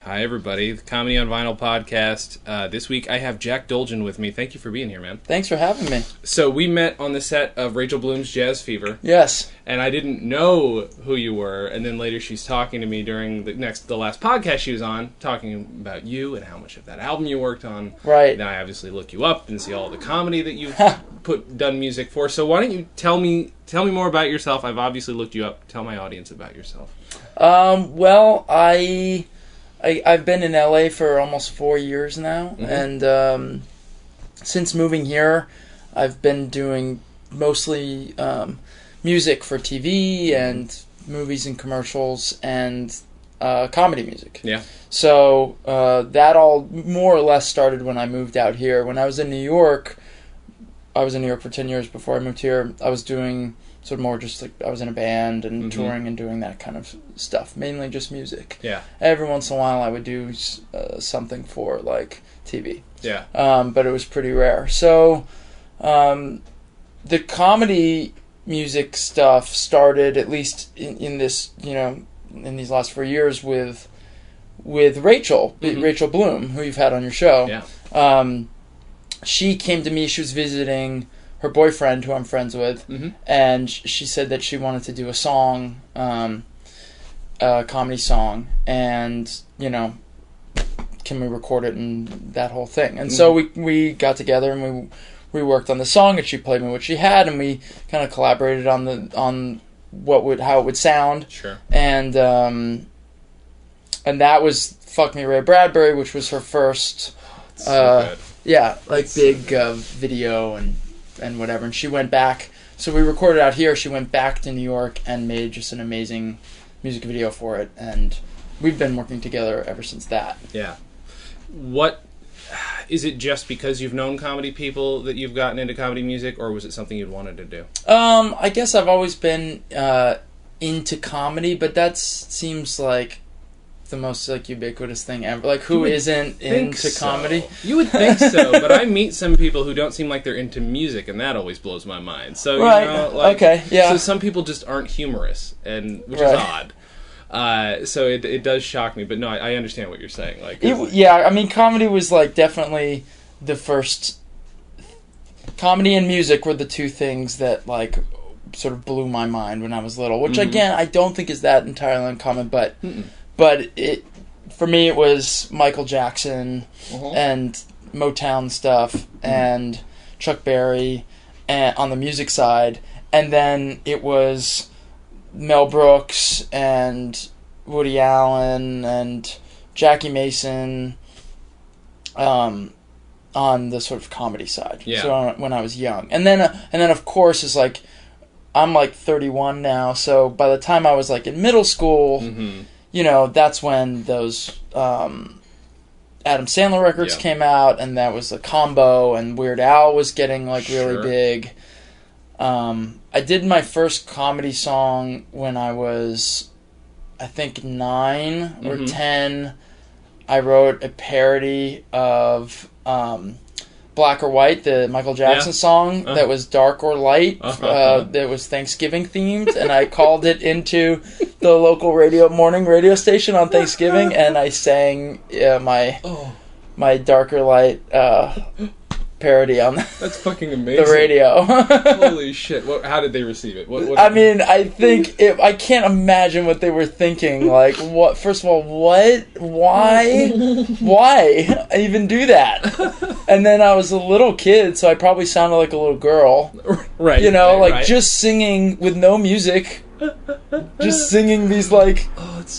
Hi, everybody. The Comedy on Vinyl podcast. This week I have Jack Dolgen with me. Thank you for being here, man. Thanks for having me. So we met on the set of Rachel Bloom's Jazz Fever. Yes. And I didn't know who you were, and then later she's talking to me during the last podcast she was on, talking about you and how much of that album you worked on. Right. Then I obviously look you up and see all the comedy that you've done music for. So why don't you tell me more about yourself? I've obviously looked you up. Tell my audience about yourself. Well, I've been in LA for almost 4 years now, and since moving here, I've been doing mostly music for TV and movies and commercials and comedy music. Yeah. So that all more or less started when I moved out here. When I was in New York, I was in New York for 10 years before I moved here. I was doing sort of more just like I was in a band and touring and doing that kind of stuff, mainly just music. Yeah. Every once in a while I would do something for like TV. Yeah. But it was pretty rare. So the comedy music stuff started, at least in this, in these last 4 years with Rachel, Rachel Bloom, who you've had on your show. Yeah. She came to me, she was visiting her boyfriend, who I'm friends with, and she said that she wanted to do a song, a comedy song, and, can we record it and that whole thing. And so we got together and we worked on the song, and she played me what she had, and we kind of collaborated on how it would sound. Sure. And that was Fuck Me Ray Bradbury, which was her first, so good. Yeah, like big video and whatever. And she went back, so we recorded out here. She went back to New York and made just an amazing music video for it, and we've been working together ever since that. Yeah. What is it, just because you've known comedy people that you've gotten into comedy music, or was it something you'd wanted to do? I guess I've always been into comedy, but that seems like the most like ubiquitous thing ever. Like, who isn't into comedy? You would think so, but I meet some people who don't seem like they're into music, and that always blows my mind. So right. Okay, yeah. So some people just aren't humorous, which is odd. So it does shock me, but no, I understand what you're saying. I mean, comedy was like definitely the first. Comedy and music were the two things that like sort of blew my mind when I was little. Which again, I don't think is that entirely uncommon, but. But for me, it was Michael Jackson and Motown stuff and Chuck Berry on the music side. And then it was Mel Brooks and Woody Allen and Jackie Mason on the sort of comedy side. Yeah. So when I was young. And then of course, is like, I'm like 31 now. So by the time I was like in middle school... that's when those Adam Sandler records came out, and that was a combo, and Weird Al was getting like really big. I did my first comedy song when I was, I think, 9 or 10. I wrote a parody of Black or White, the Michael Jackson song that was dark or light, that was Thanksgiving themed, and I called it into the local morning radio station on Thanksgiving, and I sang my darker light parody on that's fucking amazing. The radio. Holy shit! How did they receive it? I mean, I think I can't imagine what they were thinking. Like, what? First of all, what? Why even do that? And then I was a little kid, so I probably sounded like a little girl, right? Just singing with no music, just singing these like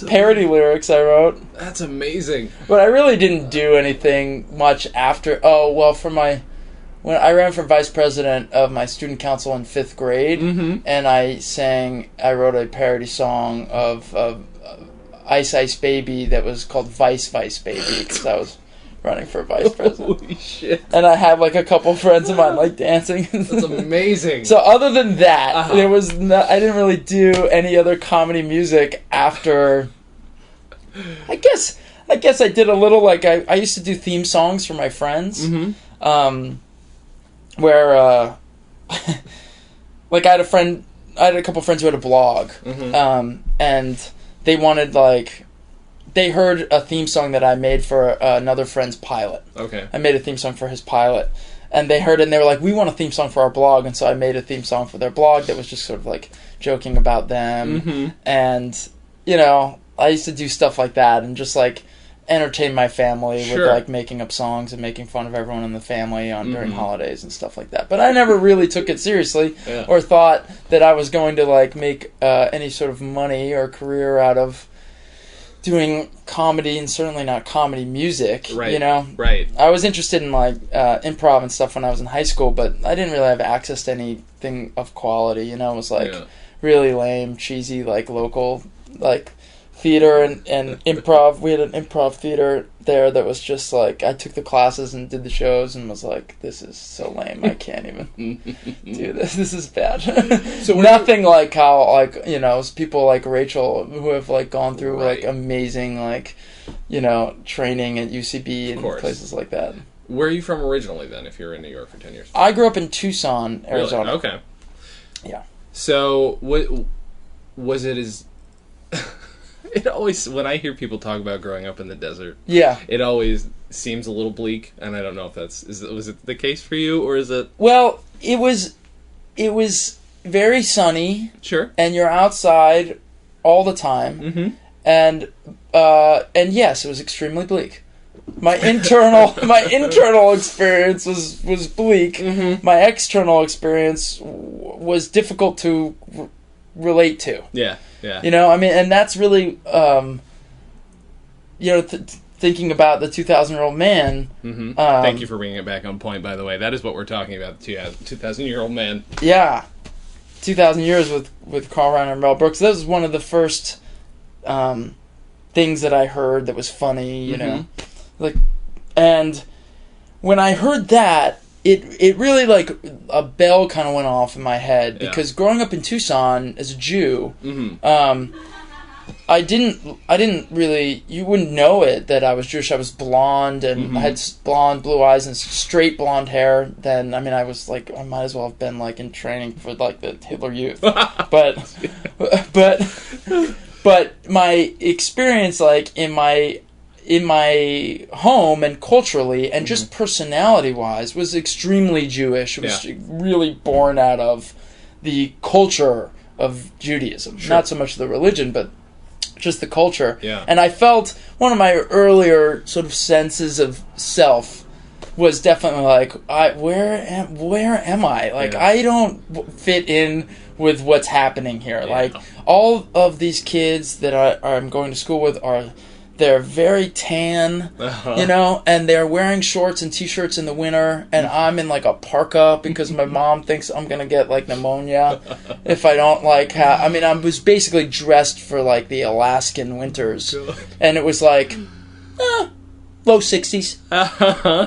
parody lyrics I wrote. That's amazing. But I really didn't do anything much after. Oh well, when I ran for vice president of my student council in 5th grade, and I wrote a parody song of Ice Ice Baby that was called Vice Vice Baby, because I was running for vice president. Holy shit. And I had like a couple friends of mine like dancing. That's amazing. So other than that, I didn't really do any other comedy music after. I guess I did a little, like I used to do theme songs for my friends. Where like I had a couple friends who had a blog, and they they heard a theme song that I made for another friend's pilot. Okay. I made a theme song for his pilot. And they heard it and they were like, we want a theme song for our blog. And so I made a theme song for their blog that was just sort of like joking about them. Mm-hmm. And, you know, I used to do stuff like that and just like entertain my family with like making up songs and making fun of everyone in the family during holidays and stuff like that. But I never really took it seriously or thought that I was going to like make any sort of money or career out of doing comedy, and certainly not comedy music, you know? Right. I was interested in, like, improv and stuff when I was in high school, but I didn't really have access to anything of quality, you know? It was, like, really lame, cheesy, like, local, like, theater and improv. We had an improv theater there that was just, like, I took the classes and did the shows and was like, this is so lame, I can't even do this. This is bad. So nothing like how, like, you know, people like Rachel who have, like, gone through, like, amazing, like, you know, training at UCB and places like that. Where are you from originally, then, if you're in New York for 10 years? I grew up in Tucson, Arizona. Really? Okay. Yeah. So, what was it as... It always, when I hear people talk about growing up in the desert, it always seems a little bleak, and I don't know if was it the case for you, or is it? Well, it was very sunny. Sure. And you're outside all the time, and yes, it was extremely bleak. My internal experience was bleak. My external experience was difficult to relate to. Yeah. Yeah. You know, I mean, and that's really, you know, thinking about the 2,000-year-old man. Thank you for bringing it back on point, by the way. That is what we're talking about, the 2,000-year-old man. Yeah. 2,000 Years with Carl Reiner and Mel Brooks. That was one of the first things that I heard that was funny, you know. Like, and when I heard that, it really, like, a bell kind of went off in my head, because growing up in Tucson as a Jew, I didn't really, you wouldn't know it that I was Jewish. I was blonde, and I had blonde, blue eyes, and straight blonde hair. Then, I mean, I was, like, I might as well have been, like, in training for, like, the Hitler Youth. but my experience, like, in my home and culturally and just personality-wise was extremely Jewish. It was really born out of the culture of Judaism. Not so much the religion, but just the culture. Yeah. And I felt one of my earlier sort of senses of self was definitely like, where am I? Like, I don't fit in with what's happening here. Like, all of these kids that I'm going to school with they're very tan, you know, and they're wearing shorts and t-shirts in the winter, and I'm in, like, a parka because my mom thinks I'm going to get, like, pneumonia if I don't, like, I mean, I was basically dressed for, like, the Alaskan winters, and it was, like, low 60s,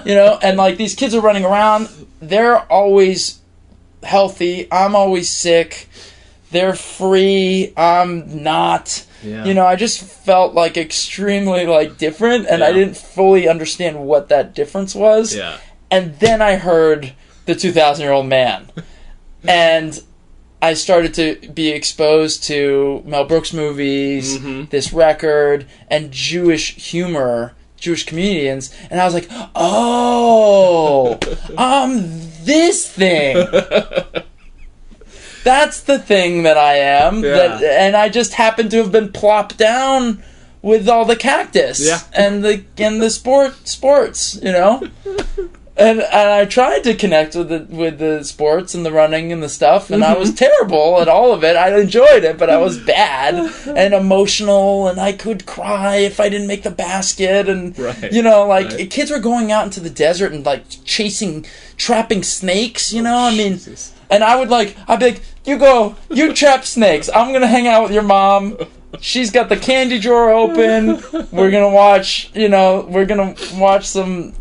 you know, and, like, these kids are running around, they're always healthy, I'm always sick, they're free, I'm not... Yeah. You know, I just felt, like, extremely, like, different, and I didn't fully understand what that difference was. Yeah. And then I heard the 2,000-year-old man. And I started to be exposed to Mel Brooks movies, this record, and Jewish humor, Jewish comedians, and I was like, oh, I'm this thing. That's the thing that I am, and I just happen to have been plopped down with all the cactus and the sports, you know. And I tried to connect with the sports and the running and the stuff, and I was terrible at all of it. I enjoyed it, but I was bad and emotional, and I could cry if I didn't make the basket, and you know, like kids were going out into the desert and like trapping snakes, you know. I mean. Jesus. And I'd be like, you trap snakes. I'm going to hang out with your mom. She's got the candy drawer open. We're going to watch some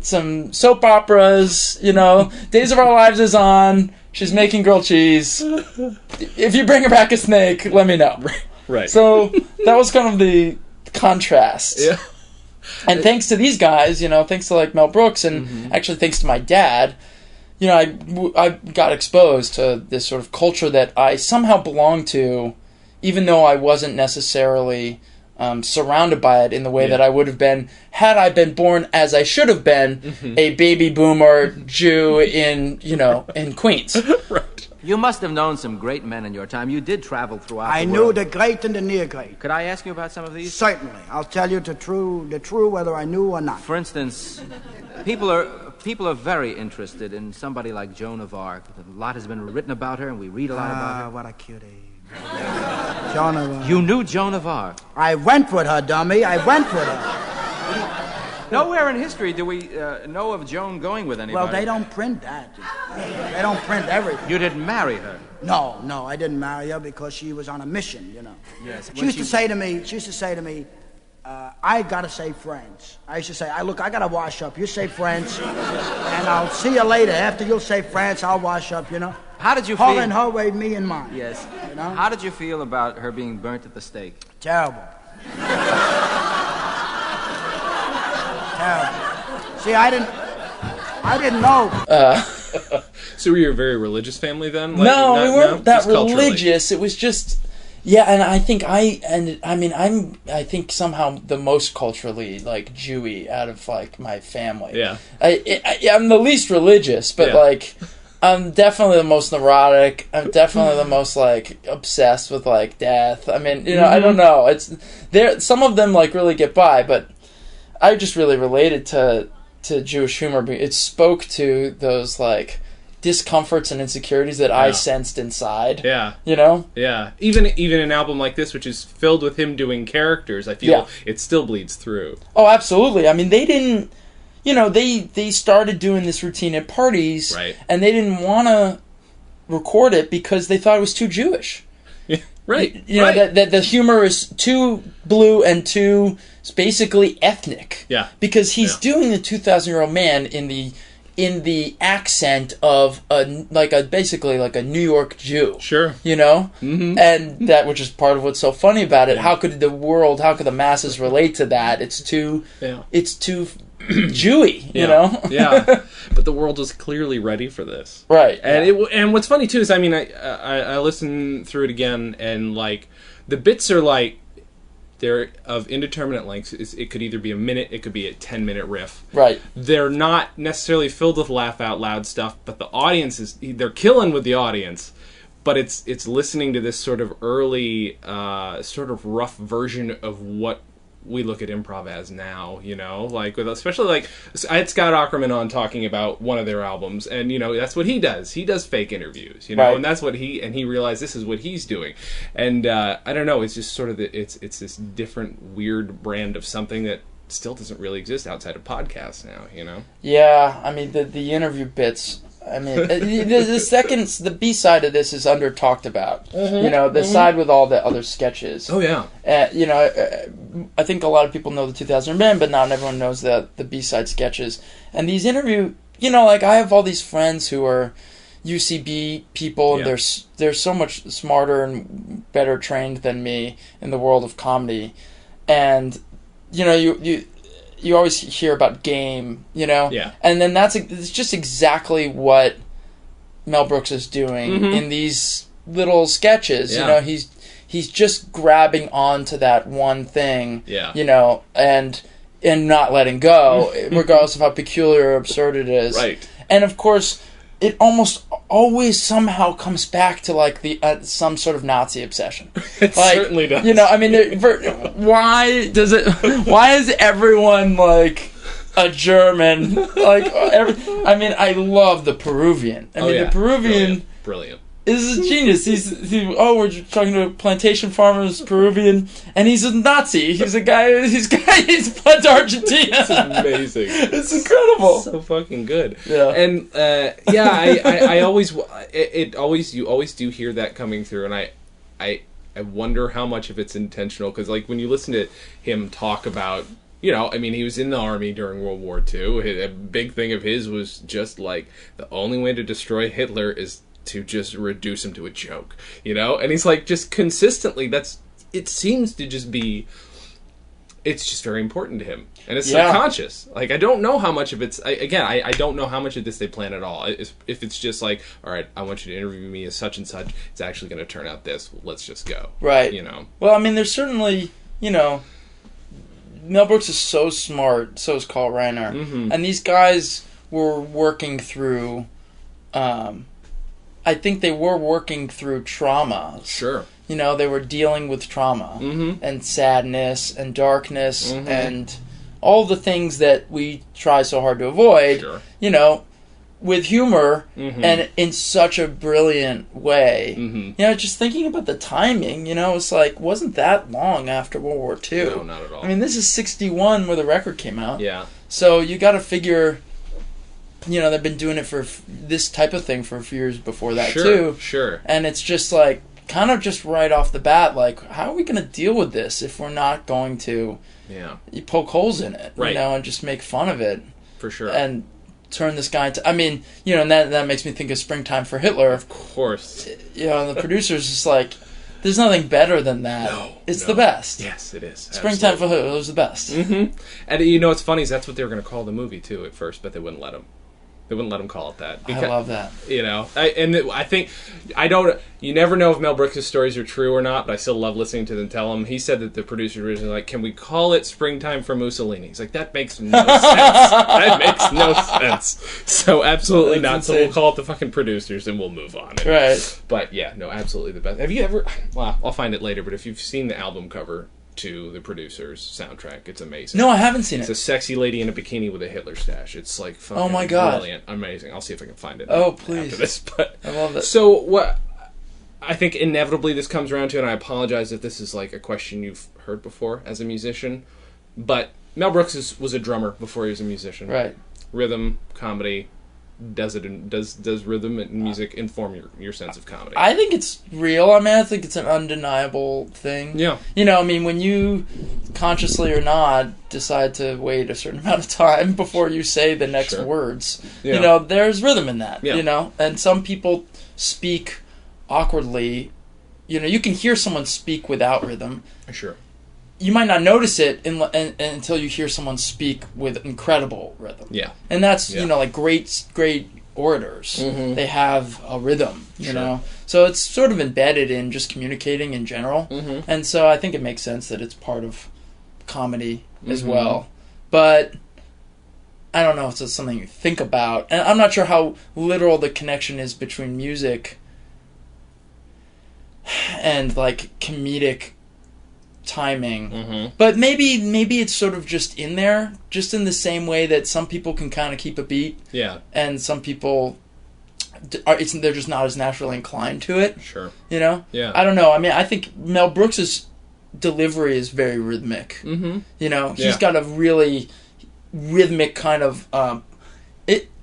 soap operas, you know. Days of Our Lives is on. She's making grilled cheese. If you bring her back a snake, let me know. Right. So that was kind of the contrast. Yeah. And thanks to these guys, you know, thanks to like Mel Brooks and actually thanks to my dad, you know, I got exposed to this sort of culture that I somehow belonged to, even though I wasn't necessarily surrounded by it in the way that I would have been had I been born as I should have been, a baby boomer Jew in Queens. Right. You must have known some great men in your time. You did travel throughout the world. I knew the great and the near great. Could I ask you about some of these? Certainly. I'll tell you the true whether I knew or not. For instance, people are very interested in somebody like Joan of Arc. A lot has been written about her, and we read a lot about her. What a cutie. Joan of Arc. You knew Joan of Arc? I went with her, dummy. I went with her. Nowhere in history do we know of Joan going with anybody. Well, they don't print that. They don't print everything. You didn't marry her? No, I didn't marry her because she was on a mission, Yes. She used to say to me, I gotta save France. I used to say, I gotta wash up. You save France, and I'll see you later. After you'll save France, I'll wash up, How did you feel? Her in her way, me in mine. Yes. How did you feel about her being burnt at the stake? Terrible. See, I didn't know. So were you a very religious family then? No, we weren't that religious. It was just, and I think I think somehow the most culturally Jewy out of my family. Yeah. I'm the least religious, but I'm definitely the most neurotic. I'm definitely the most obsessed with death. I mean, I don't know. It's there. Some of them really get by, but I just really related to Jewish humor. It spoke to those discomforts and insecurities that I sensed inside. Yeah. Yeah. Even an album like this, which is filled with him doing characters, I feel it still bleeds through. Oh, absolutely. I mean, they didn't. They started doing this routine at parties, right? And they didn't want to record it because they thought it was too Jewish. Right. That the humor is too blue and too basically ethnic. Yeah. Because he's doing the 2,000-year-old man in the accent of basically a New York Jew. Sure. Mm-hmm. And that, which is part of what's so funny about it. How could the masses relate to that? It's too Jewy, Yeah. But the world was clearly ready for this. Right. And and what's funny too is, I listened through it again, and the bits are they're of indeterminate lengths. It could either be a minute, it could be a 10-minute riff. Right. They're not necessarily filled with laugh out loud stuff, but the audience they're killing with the audience. But it's listening to this sort of early, sort of rough version of what we look at improv as now, especially I had Scott Aukerman on talking about one of their albums, and that's what he does. He does fake interviews, right. And that's what he realized this is what he's doing, and I don't know. It's just sort of it's this different weird brand of something that still doesn't really exist outside of podcasts now, Yeah, I mean the interview bits. I mean, the B side of this is under talked about. Mm-hmm, the side with all the other sketches. Oh yeah. I think a lot of people know the 2000 Men, but not everyone knows the B side sketches. And these interview, I have all these friends who are UCB people, and they're so much smarter and better trained than me in the world of comedy, and you always hear about game, Yeah. And then it's just exactly what Mel Brooks is doing in these little sketches. Yeah. He's just grabbing onto that one thing, Yeah. And not letting go, regardless of how peculiar or absurd it is. Right. And of course, it almost always somehow comes back to some sort of Nazi obsession. It certainly does. Why is everyone a German? I love the Peruvian. The Peruvian brilliant. Is a genius. We're talking to plantation farmers, Peruvian, and he's a Nazi. He's a guy. He's fled to Argentina. It's amazing. It's incredible. So fucking good. Yeah. And I always you always do hear that coming through, and I wonder how much of it's intentional, because when you listen to him talk about, he was in the army during World War II. A big thing of his was just the only way to destroy Hitler is to just reduce him to a joke, and he's just consistently, it seems to just be, it's just very important to him, and it's subconscious. I don't know how much of it's, I don't know how much of this they plan at all. If it's just all right, I want you to interview me as such and such, it's actually going to turn out this, let's just go. Right. Well, there's certainly, Mel Brooks is so smart, so is Carl Reiner. Mm-hmm. And these guys were working through, I think they were working through trauma. Sure. They were dealing with trauma and sadness and darkness and all the things that we try so hard to avoid, sure. With humor and in such a brilliant way. Just thinking about the timing, it's like, wasn't that long after World War II. No, not at all. I mean, this is 1961 where the record came out. Yeah. So you got to figure, they've been doing it for this type of thing for a few years before that, too. Sure. And it's just like, kind of just right off the bat, like, how are we going to deal with this if we're not going to poke holes in it, right. And just make fun of it? For sure. And turn this guy into... I mean, and that makes me think of Springtime for Hitler. Of course. And the producer's just like, there's nothing better than that. No. It's the best. Yes, it is. Springtime for Hitler was the best. And what's funny is that's what they were going to call the movie, too, at first, but they wouldn't let him. They wouldn't let him call it that. Because, I love that. I think, you never know if Mel Brooks' stories are true or not, but I still love listening to them tell him. He said that the producer originally like, can we call it Springtime for Mussolini? He's like, that makes no sense. That makes no sense. So absolutely not. Insane. So we'll call it the fucking producers and we'll move on. Right. But yeah, no, absolutely the best. Have you ever, well, I'll find it later, but if you've seen the album cover to the producer's soundtrack, it's amazing. No, I haven't seen it. It's a sexy lady in a bikini with a Hitler stash. It's like fucking oh my God. Brilliant, amazing. I'll see if I can find it. Oh please, after this. But I love it. So what? I think inevitably this comes around to, and I apologize if this is like a question you've heard before as a musician, but Mel Brooks was a drummer before he was a musician. Right. Rhythm, comedy. Does rhythm and music inform your sense of comedy? I think it's real. I mean, I think it's an undeniable thing. Yeah. I mean, when you, consciously or not, decide to wait a certain amount of time before you say the next words, there's rhythm in that, and some people speak awkwardly. You can hear someone speak without rhythm. Sure. You might not notice it until you hear someone speak with incredible rhythm. Yeah. And that's, like great orators. Mm-hmm. They have a rhythm, you know? So it's sort of embedded in just communicating in general. Mm-hmm. And so I think it makes sense that it's part of comedy as well. But I don't know if it's something you think about. And I'm not sure how literal the connection is between music and, like, comedic timing, but maybe it's sort of just in there, just in the same way that some people can kind of keep a beat, and some people they're just not as naturally inclined to it. Sure, I don't know. I mean, I think Mel Brooks's delivery is very rhythmic. He's got a really rhythmic kind of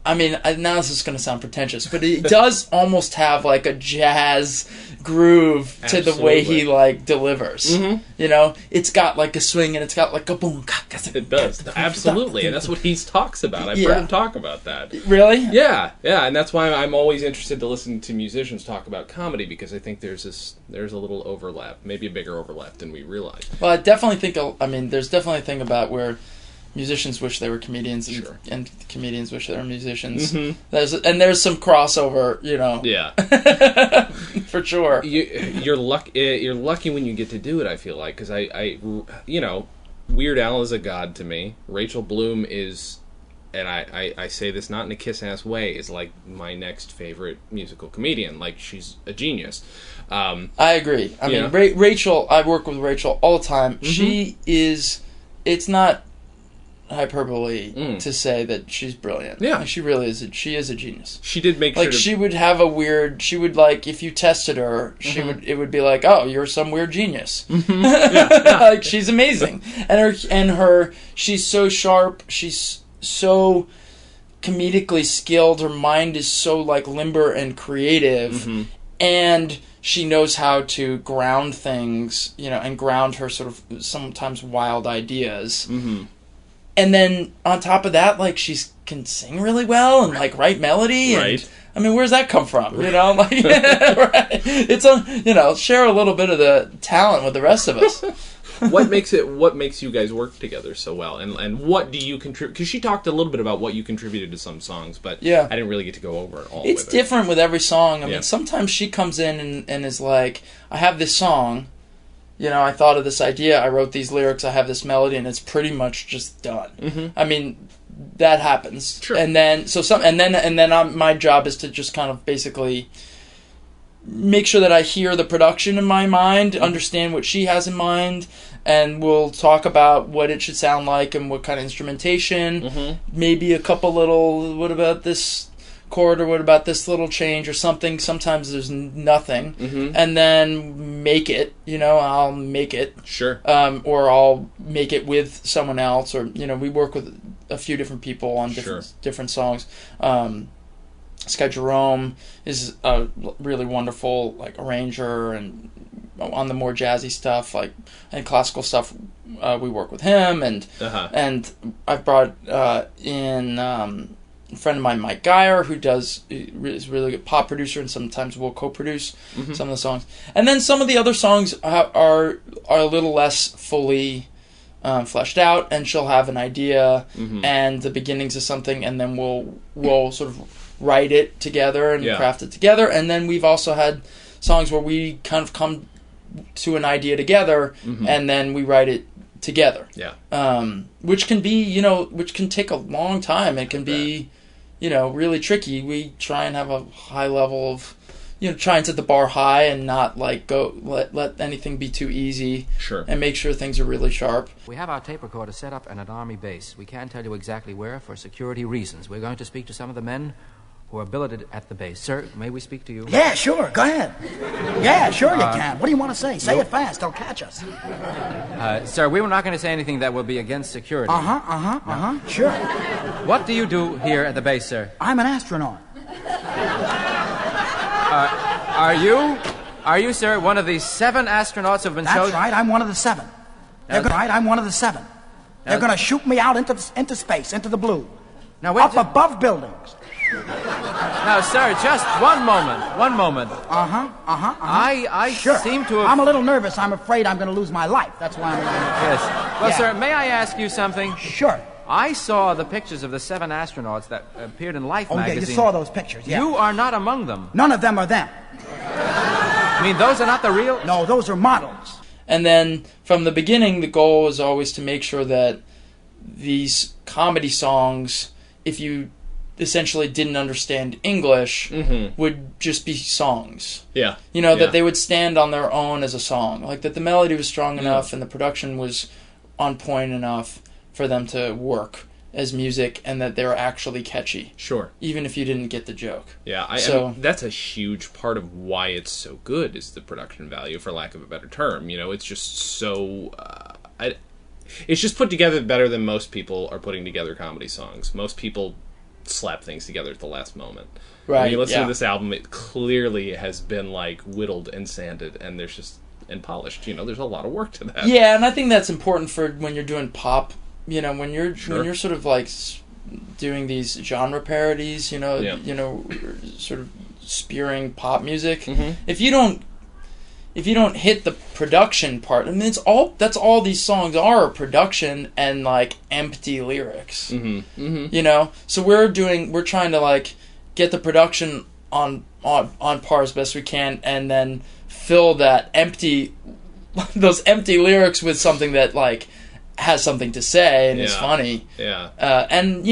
I mean, now this is going to sound pretentious, but it does almost have like a jazz groove to the way he like delivers. It's got like a swing and it's got like a boom. It does, absolutely, and that's what he talks about. I've heard him talk about that. Really? Yeah, and that's why I'm always interested to listen to musicians talk about comedy, because I think there's a little overlap, maybe a bigger overlap than we realize. Well, I definitely think. I mean, there's definitely a thing about where musicians wish they were comedians, and comedians wish they were musicians. There's some crossover, Yeah, for sure. You're lucky when you get to do it. I feel like, because I Weird Al is a god to me. Rachel Bloom is, and I say this not in a kiss-ass way, is like my next favorite musical comedian. Like, she's a genius. I agree. I mean, Rachel. I work with Rachel all the time. She is. It's not hyperbole to say that she's brilliant. Yeah, like, she really is. She is a genius. She did make like she would have a weird. She would like if you tested her, she would. It would be like, oh, you're some weird genius. Like, she's amazing, and her. She's so sharp. She's so comedically skilled. Her mind is so like limber and creative, and she knows how to ground things, and ground her sort of sometimes wild ideas. And then on top of that, like, she can sing really well and like write melody. And, I mean, where's that come from? Like, it's share a little bit of the talent with the rest of us. What makes you guys work together so well, and what do you contribute? Because she talked a little bit about what you contributed to some songs, but I didn't really get to go over it all. It's different with every song. I mean, sometimes she comes in and is like, I have this song, I thought of this idea, I wrote these lyrics, I have this melody, and it's pretty much just done. Mm-hmm. I mean, that happens. Sure. And then my job is to just kind of basically make sure that I hear the production in my mind, understand what she has in mind, and we'll talk about what it should sound like and what kind of instrumentation. Maybe a couple little, what about this chord, or what about this little change or something. Sometimes there's nothing. And then make it, I'll make it. Sure. Or I'll make it with someone else, or, we work with a few different people on different songs. This guy Jerome is a really wonderful arranger, and on the more jazzy stuff and classical stuff, we work with him, and I've brought in a friend of mine, Mike Geyer, who is a really good pop producer, and sometimes will co-produce some of the songs. And then some of the other songs are a little less fully fleshed out, and she'll have an idea and the beginnings of something, and then we'll sort of write it together and craft it together. And then we've also had songs where we kind of come to an idea together, and then we write it together. Which can be, which can take a long time. It can be, really tricky. We try and have a high level of, try and set the bar high and not let anything be too easy. Sure. And make sure things are really sharp. We have our tape recorder set up at an Army base. We can't tell you exactly where for security reasons. We're going to speak to some of the men who are billeted at the base. Sir, may we speak to you? Yeah, sure. Go ahead. Yeah, sure you can. What do you want to say? Say it fast. They'll catch us. Sir, we were not going to say anything that will be against security. Sure. What do you do here at the base, sir? I'm an astronaut. Are you, sir, one of the 7 astronauts who have been chosen? That's right. I'm one of the 7. I'm one of the 7. They're going to shoot me out into space, into the blue. Now, up above buildings. Now, sir, just one moment. I Sure. seem to have... I'm a little nervous. I'm afraid I'm going to lose my life. That's why I'm... Yes. Well, sir, may I ask you something? Sure. I saw the pictures of the 7 astronauts that appeared in Life magazine. Oh, yeah, you saw those pictures, yeah. You are not among them. None of them are them. I mean, those are not the real... No, those are models. And then, from the beginning, the goal was always to make sure that these comedy songs, if you essentially didn't understand English, would just be songs. Yeah. That they would stand on their own as a song. That the melody was strong enough and the production was on point enough for them to work as music, and that they were actually catchy. Sure. Even if you didn't get the joke. Yeah, I mean, that's a huge part of why it's so good, is the production value, for lack of a better term. It's just so... it's just put together better than most people are putting together comedy songs. Most people slap things together at the last moment. Right. When you listen to this album, it clearly has been whittled and sanded, and and polished. There's a lot of work to that. Yeah, and I think that's important for when you're doing pop. When you're sort of doing these genre parodies, sort of spewing pop music. If you don't hit the production part, I mean, that's all these songs are production and empty lyrics. So we're trying to get the production on par as best we can, and then fill those empty lyrics with something that has something to say and is funny. Yeah. And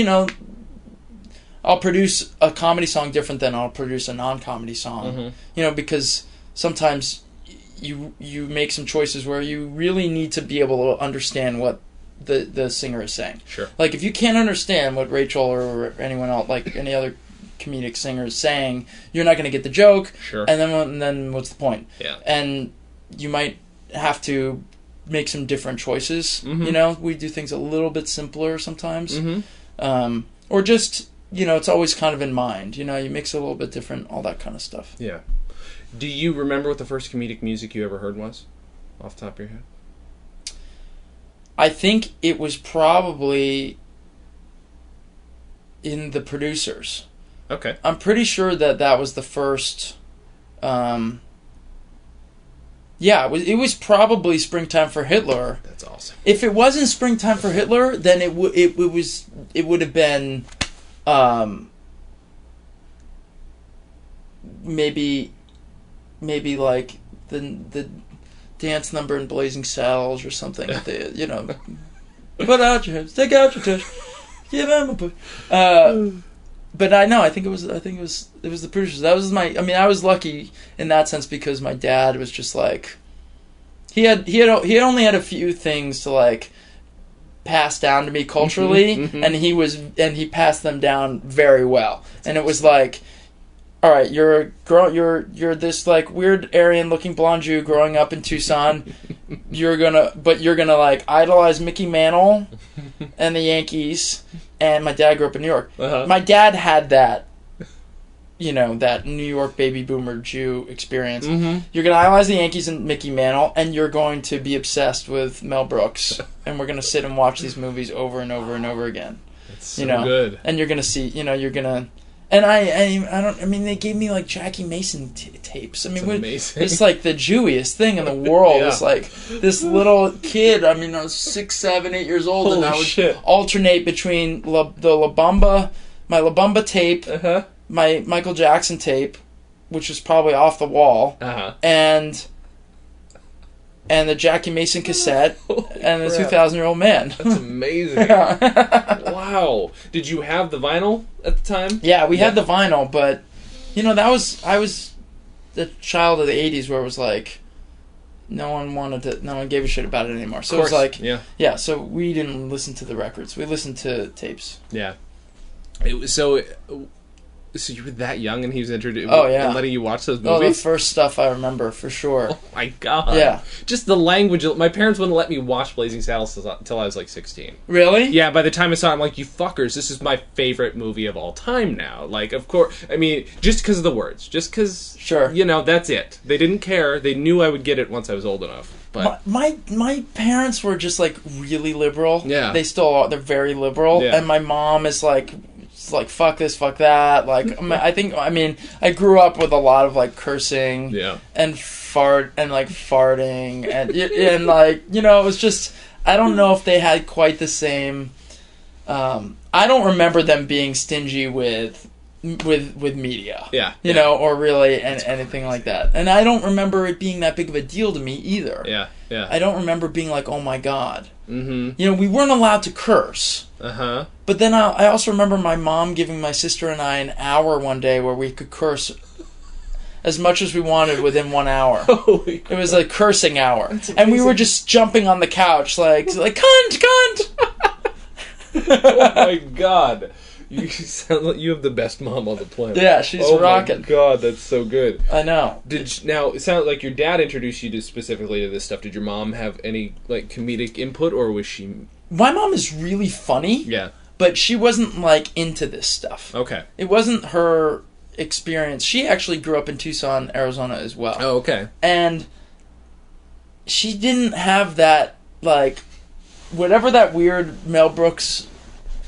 I'll produce a comedy song different than I'll produce a non-comedy song. Because sometimes you make some choices where you really need to be able to understand what the singer is saying. Sure. If you can't understand what Rachel or anyone else, any other comedic singer is saying, you're not going to get the joke. Sure. And then what's the point? Yeah. And you might have to make some different choices. We do things a little bit simpler sometimes. Or just, it's always kind of in mind. You mix it a little bit different, all that kind of stuff. Yeah. Do you remember what the first comedic music you ever heard was, off the top of your head? I think it was probably in The Producers. Okay. I'm pretty sure that was the first... Yeah, it was probably Springtime for Hitler. That's awesome. If it wasn't Springtime for Hitler, then it would have been maybe the dance number in Blazing Saddles or something. They, you know, put out your hands, take out your tush, give him a push. But I think it was the producers. That was I was lucky in that sense because my dad was just like, he had only had a few things to like pass down to me culturally, and he passed them down very well. And it was like, all right, you're a girl, you're this like weird Aryan looking blonde Jew growing up in Tucson. You're gonna like idolize Mickey Mantle and the Yankees. And my dad grew up in New York. My dad had that, you know, that New York baby boomer Jew experience. You're going to idolize the Yankees and Mickey Mantle, and you're going to be obsessed with Mel Brooks. And we're going to sit and watch these movies over and over and over again. That's so good. And you're going to see, you know, you're going to... And they gave me like Jackie Mason tapes. I mean, it's like the Jewiest thing in the world. It's like this little kid. I mean, I was 6, 7, 8 years old, and I would alternate between my La Bamba tape, my Michael Jackson tape, which was probably off the wall, and the Jackie Mason cassette, and the 2,000-Year-Old Man. That's amazing. Wow. Did you have the vinyl at the time? Yeah, we had the vinyl, but, you know, I was the child of the 80s where it was like, no one gave a shit about it anymore. So it was like, so we didn't listen to the records. We listened to tapes. Yeah. So you were that young and he was introduced and letting you watch those movies? Oh, the first stuff I remember, for sure. Oh, my God. Yeah. Just the language. My parents wouldn't let me watch Blazing Saddles until I was like 16. Really? Yeah, by the time I saw it, I'm like, you fuckers, this is my favorite movie of all time now. Like, of course, I mean, just because of the words. Just because, you know, that's it. They didn't care. They knew I would get it once I was old enough. But my parents were just, like, really liberal. Yeah. They still are. They're very liberal. Yeah. And my mom is, like fuck this, fuck that. Like, I grew up with a lot of like cursing, and farting, and like, you know, it was just, I don't know if they had quite the same. I don't remember them being stingy with media, you know, or really anything like that. And I don't remember it being that big of a deal to me either. Yeah. I don't remember being like, oh my God. You know, we weren't allowed to curse. But then I also remember my mom giving my sister and I an hour one day where we could curse as much as we wanted within 1 hour. Holy crap. It was a cursing hour. And we were just jumping on the couch like cunt! Oh my God. You sound like you have the best mom on the planet. Yeah, she's rocking. Oh my God, that's so good. I know. Now, it sounded like your dad introduced you specifically to this stuff. Did your mom have any like comedic input, or was she... My mom is really funny. Yeah. But she wasn't like into this stuff. Okay. It wasn't her experience. She actually grew up in Tucson, Arizona as well. Oh, okay. And she didn't have that, like, whatever that weird Mel Brooks,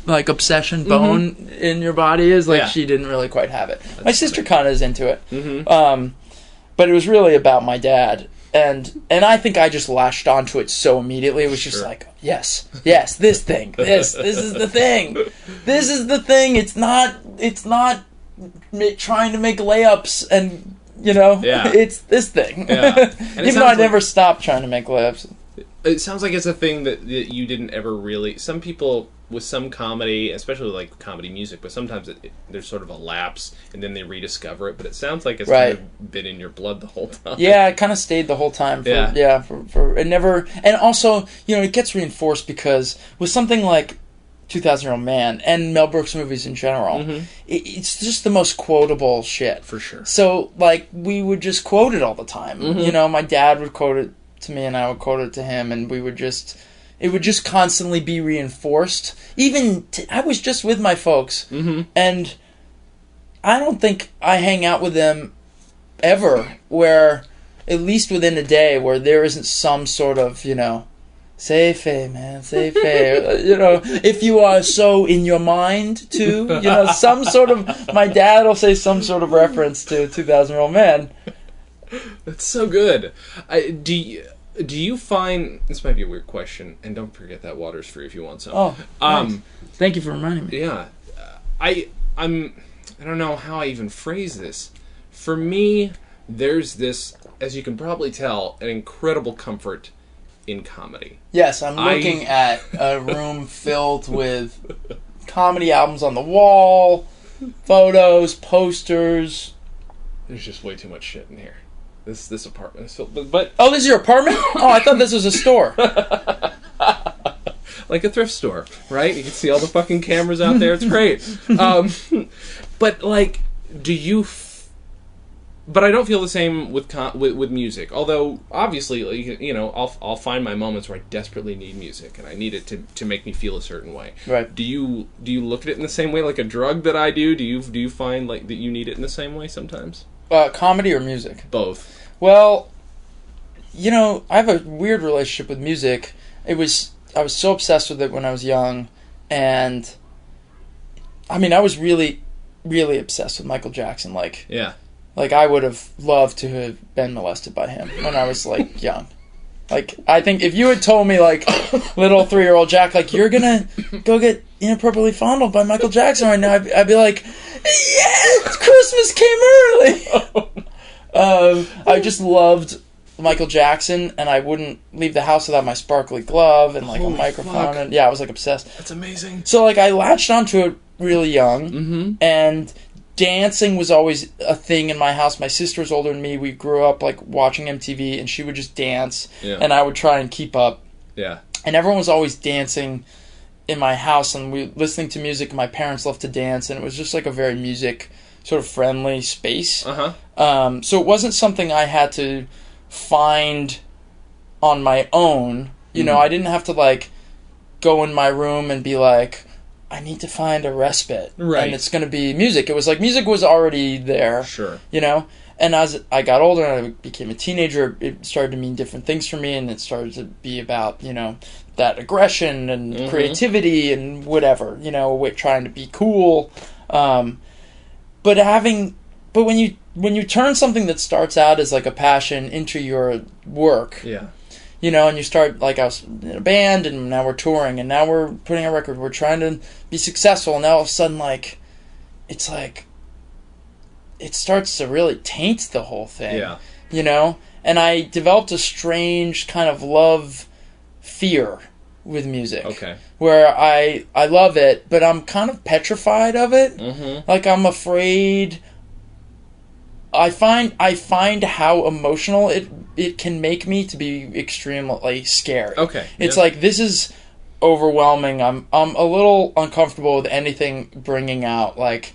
like, obsession bone in your body is, like, she didn't really quite have it. My sister kind of is into it. But it was really about my dad. And I think I just latched onto it so immediately. It was just like, yes, this thing. This is the thing. This is the thing. It's not trying to make layups and, you know, it's this thing. Yeah. Even though I never stopped trying to make layups. It sounds like it's a thing that you didn't ever really... Some people with some comedy, especially like comedy music, but sometimes there's sort of a lapse and then they rediscover it. But it sounds like it's kind of been in your blood the whole time. Yeah, it kind of stayed the whole time. For it never... And also, you know, it gets reinforced because with something like 2,000-Year-Old Man and Mel Brooks movies in general, it's just the most quotable shit. For sure. So, like, we would just quote it all the time. You know, my dad would quote it to me and I would quote it to him, and we would just... It would just constantly be reinforced. I was just with my folks, and I don't think I hang out with them ever where, at least within a day, where there isn't some sort of, you know, say fe, man, say fe. You know, if you are so in your mind, too, you know, some sort of... My dad will say some sort of reference to 2,000-Year-Old Man. That's so good. Do you find... This might be a weird question, and don't forget that water's free if you want some. Oh, nice. Thank you for reminding me. Yeah. I don't know how I even phrase this. For me, there's this, as you can probably tell, an incredible comfort in comedy. Yes, I'm looking at a room filled with comedy albums on the wall, photos, posters. There's just way too much shit in here. This apartment is filled, but oh, this is your apartment? Oh, I thought this was a store. Like a thrift store, right? You can see all the fucking cameras out there. It's great. But like, do you? But I don't feel the same with music. Although obviously, you know, I'll find my moments where I desperately need music and I need it to make me feel a certain way. Right. Do you look at it in the same way, like a drug that I do? Do you find like that you need it in the same way sometimes? Comedy or music? Both. Well, you know, I have a weird relationship with music. I was so obsessed with it when I was young, and I mean, I was really, really obsessed with Michael Jackson. Like, yeah. Like, I would have loved to have been molested by him when I was, like, young. Like, I think if you had told me, like, little 3-year-old Jack, like, you're gonna go get inappropriately fondled by Michael Jackson right now, I'd be like, yeah, Christmas came early! I just loved Michael Jackson, and I wouldn't leave the house without my sparkly glove and, like, a microphone. Fuck. And yeah, I was, like, obsessed. That's amazing. So, like, I latched onto it really young, and dancing was always a thing in my house. My sister was older than me. We grew up, like, watching MTV, and she would just dance, and I would try and keep up. Yeah. And everyone was always dancing in my house, and we listening to music, and my parents loved to dance, and it was just, like, a very music sort of friendly space. So it wasn't something I had to find on my own. You know, I didn't have to, like, go in my room and be like, I need to find a respite. Right. And it's going to be music. It was like music was already there. Sure. You know? And as I got older and I became a teenager, it started to mean different things for me, and it started to be about, you know, that aggression and creativity and whatever, you know, trying to be cool. But when you turn something that starts out as like a passion into your work, you know, and you start, like, I was in a band, and now we're touring, and now we're putting out a record, we're trying to be successful, and now all of a sudden, like, it's like, it starts to really taint the whole thing, you know? And I developed a strange kind of love-fear with music. Okay. Where I love it, but I'm kind of petrified of it. Like, I'm afraid. I find how emotional it can make me to be extremely scary. Okay. It's like, this is overwhelming. I'm a little uncomfortable with anything bringing out like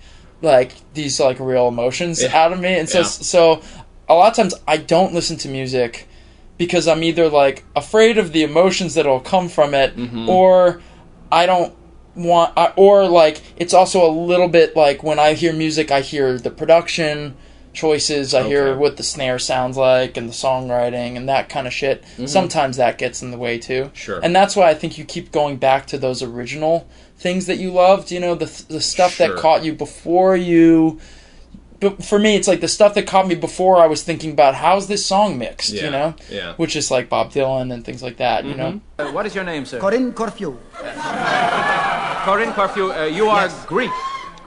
these like real emotions out of me. And so a lot of times I don't listen to music because I'm either like afraid of the emotions that'll come from it, or I don't want, or like it's also a little bit like when I hear music, I hear the production choices, I hear what the snare sounds like and the songwriting and that kind of shit. Sometimes that gets in the way too. Sure. And that's why I think you keep going back to those original things that you loved, you know, the stuff that caught you before you. But for me, it's like the stuff that caught me before I was thinking about how's this song mixed, you know? Yeah. Which is like Bob Dylan and things like that, you know? What is your name, sir? Corinne Corfu. Corinne Corfu, you are Greek.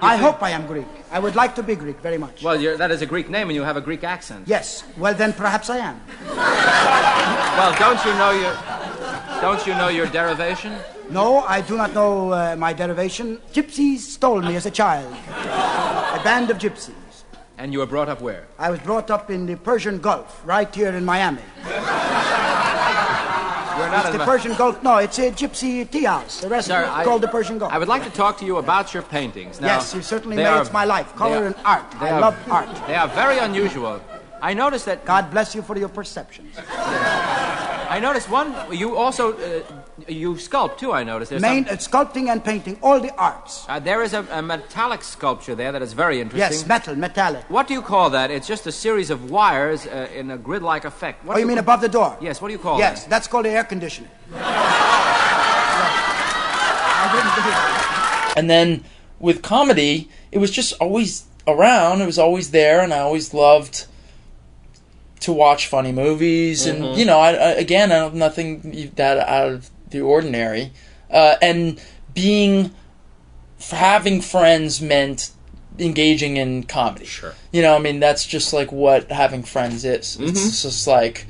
I hope I am Greek. I would like to be Greek very much. Well, that is a Greek name, and you have a Greek accent. Yes. Well, then perhaps I am. Well, don't you know your derivation? No, I do not know my derivation. Gypsies stole me as a child. A band of gypsies. And you were brought up where? I was brought up in the Persian Gulf, right here in Miami. It's the Persian Gulf. No, it's a gypsy tea house. The restaurant called the Persian Gulf. I would like to talk to you about your paintings. Now, yes, you certainly may. It's my life. Color and art. I love art. They are very unusual. I noticed that... God bless you for your perceptions. I noticed one... You also... you sculpt, too, I noticed. Sculpting and painting, all the arts. There is a metallic sculpture there that is very interesting. Yes, metallic. What do you call that? It's just a series of wires in a grid-like effect. What you mean above the door? Yes, what do you call that? Yes, that's called the air conditioner. And then with comedy, it was just always around. It was always there, and I always loved to watch funny movies. And, you know, I have nothing that out of the ordinary. And having friends meant engaging in comedy. Sure. You know, I mean, that's just like what having friends is. It's just like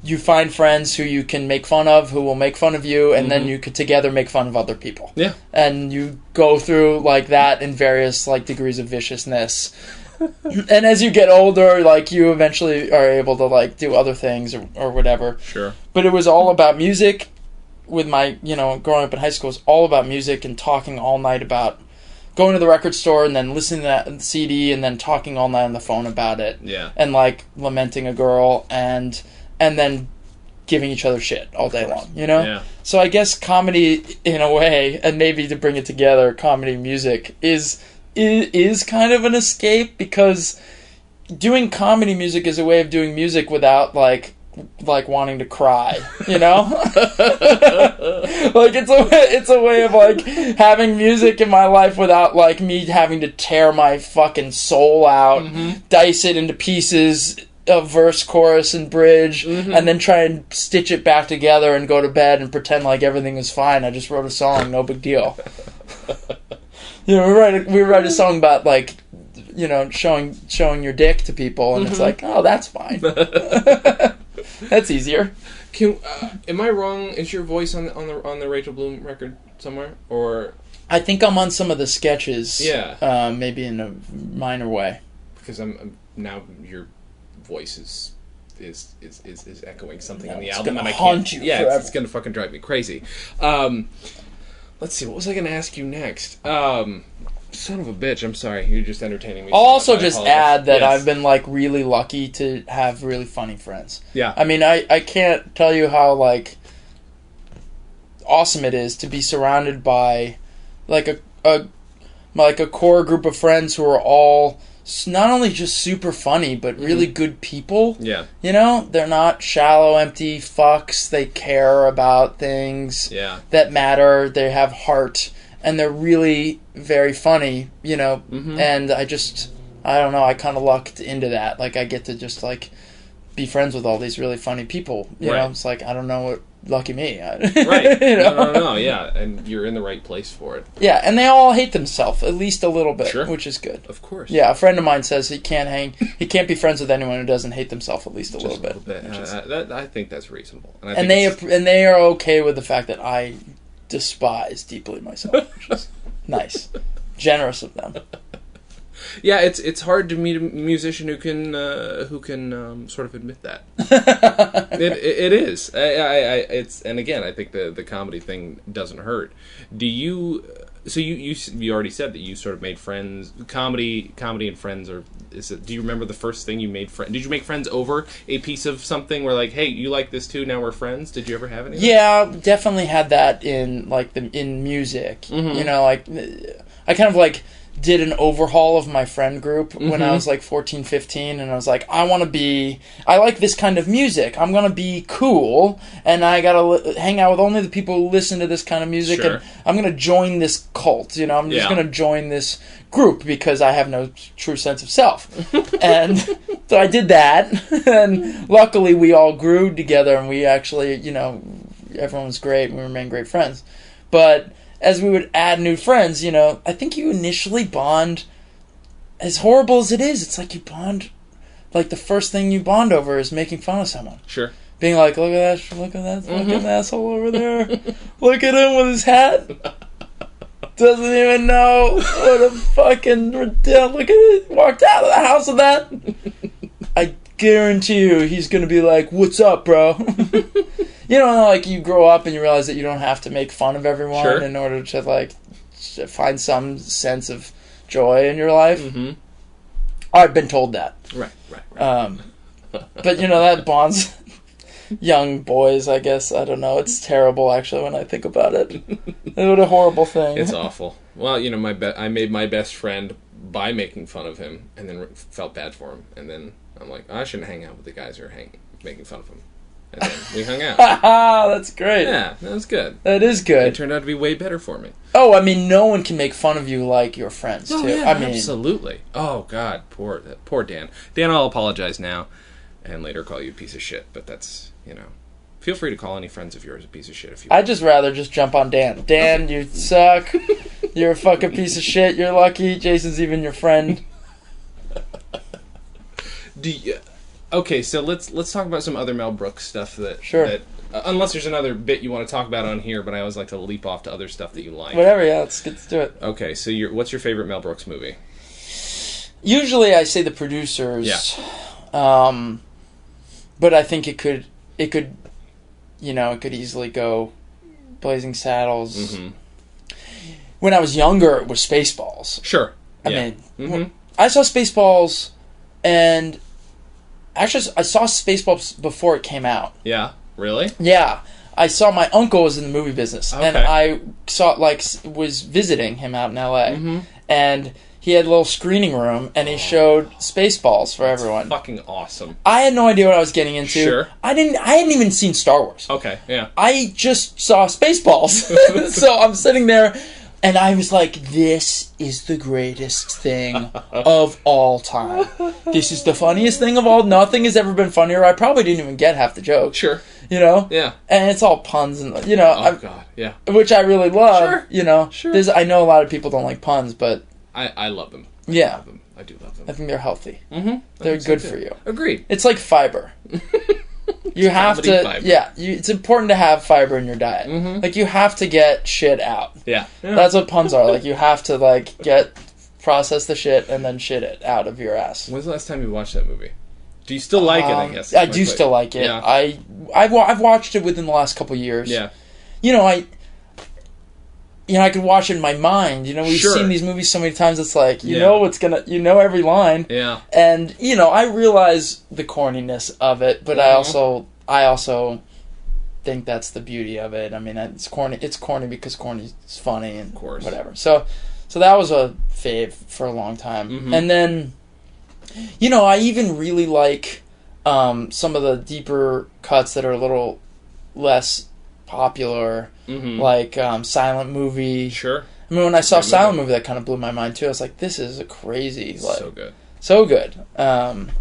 you find friends who you can make fun of, who will make fun of you, and then you could together make fun of other people. Yeah. And you go through like that in various like degrees of viciousness. And as you get older, like, you eventually are able to like do other things or whatever. Sure. But it was all about music. With my, you know, growing up in high school, it was all about music and talking all night about going to the record store and then listening to that CD and then talking all night on the phone about it. Yeah. And like lamenting a girl and then giving each other shit all day long, you know? Yeah. So I guess comedy, in a way, and maybe to bring it together, comedy music is kind of an escape, because doing comedy music is a way of doing music without like wanting to cry, you know? Like, it's a way of like having music in my life without like me having to tear my fucking soul out, dice it into pieces of verse, chorus, and bridge, and then try and stitch it back together and go to bed and pretend like everything is fine. I just wrote a song, no big deal. You know, we write a song about like, you know, showing your dick to people, and it's like, oh, that's fine. That's easier. Am I wrong? Is your voice on the Rachel Bloom record somewhere, or? I think I'm on some of the sketches. Yeah. Maybe in a minor way. Because I'm now your voice is echoing something on the album, and I can't. It's gonna fucking drive me crazy. Let's see. What was I gonna ask you next? Son of a bitch, I'm sorry. You're just entertaining me. I'll also just add that I've been, like, really lucky to have really funny friends. Yeah. I mean, I can't tell you how, like, awesome it is to be surrounded by, like, a core group of friends who are all not only just super funny, but really good people. Yeah. You know? They're not shallow, empty fucks. They care about things that matter. They have heart. And they're really very funny, you know, and I don't know, I kind of lucked into that. Like, I get to just, like, be friends with all these really funny people, you know? It's like, I don't know what, lucky me. Right. You know? No, yeah, and you're in the right place for it. Yeah, and they all hate themselves, at least a little bit, sure. Which is good. Of course. Yeah, a friend of mine says he can't be friends with anyone who doesn't hate themselves at least a little bit. I think that's reasonable. And they are okay with the fact that I despise deeply myself, which is nice, generous of them. Yeah, it's hard to meet a musician who can sort of admit that. It is. It's, and again, I think the comedy thing doesn't hurt. Do you? So you already said that you sort of made friends. Comedy and friends are. Do you remember the first thing you made friends? Did you make friends over a piece of something where, like, hey, you like this too, now we're friends? Did you ever have any? Yeah, definitely had that in like in music. You know, like I kind of like did an overhaul of my friend group when I was like 14, 15, and I was like, I like this kind of music. I'm going to be cool, and I got to hang out with only the people who listen to this kind of music, sure. And I'm going to join this cult, you know, I'm just going to join this group because I have no true sense of self. And so I did that, and luckily we all grew together, and we actually, you know, everyone was great, and we remained great friends. But as we would add new friends, you know, I think you initially bond, as horrible as it is, it's like you bond, like the first thing you bond over is making fun of someone. Sure. Being like, look at that fucking asshole over there. Look at him with his hat. Doesn't even know what a fucking look at it. Walked out of the house with that. I guarantee you he's going to be like, what's up, bro? You know, like, you grow up and you realize that you don't have to make fun of everyone in order to, like, find some sense of joy in your life. I've been told that. Right. But, you know, that bonds young boys, I guess. I don't know. It's terrible, actually, when I think about it. What a horrible thing. It's awful. Well, you know, I made my best friend by making fun of him, and then felt bad for him. And then I'm like, I shouldn't hang out with the guys who are making fun of him. And then we hung out. That's great. Yeah, that was good. That is good. It turned out to be way better for me. Oh, I mean, no one can make fun of you like your friends, too. Yeah, I mean, absolutely. Oh, God, poor Dan. Dan, I'll apologize now, and later call you a piece of shit, but that's, you know. Feel free to call any friends of yours a piece of shit if you want. I'd just rather just jump on Dan. Dan, you suck. You're a fucking piece of shit. You're lucky. Jason's even your friend. Okay, so let's talk about some other Mel Brooks stuff that... Sure. That, unless there's another bit you want to talk about on here, but I always like to leap off to other stuff that you like. Whatever, yeah, let's do it. Okay, so what's your favorite Mel Brooks movie? Usually I say The Producers. Yeah. But I think it could easily go Blazing Saddles. Mm-hmm. When I was younger, it was Spaceballs. Sure. I mean, I saw Spaceballs, and actually, I saw Spaceballs before it came out. Yeah, really? Yeah. I saw my uncle was in the movie business, okay. and I was visiting him out in L.A., and he had a little screening room, and he showed Spaceballs for everyone. Fucking awesome. I had no idea what I was getting into. Sure. I hadn't even seen Star Wars. Okay, yeah. I just saw Spaceballs. So I'm sitting there, and I was like, this is the greatest thing of all time. This is the funniest thing of all. Nothing has ever been funnier. I probably didn't even get half the jokes. Sure. You know? Yeah. And it's all puns and, Oh, God, yeah. Which I really love. Sure. You know? Sure. I know a lot of people don't like puns, but... I love them. Yeah. I do love them. I think they're healthy. Mm-hmm. They're good for you. Agreed. It's like fiber. You have to... Fiber. Yeah. It's important to have fiber in your diet. Mm-hmm. Like, you have to get shit out. Yeah. That's what puns are. Like, you have to, process the shit and then shit it out of your ass. When's the last time you watched that movie? Do you still like it, I guess? I do still like it. Yeah. I've watched it within the last couple of years. Yeah. I could watch it in my mind. We've seen these movies so many times, it's like, you know every line. Yeah. And, I realize the corniness of it, but I also think that's the beauty of it. I mean, it's corny because corny is funny and whatever. So that was a fave for a long time. Mm-hmm. And then, I even really like some of the deeper cuts that are a little less popular, like Silent Movie. Sure. I mean, when I saw Silent Movie, that kind of blew my mind too. I was like, this is a crazy, so good. So good. And,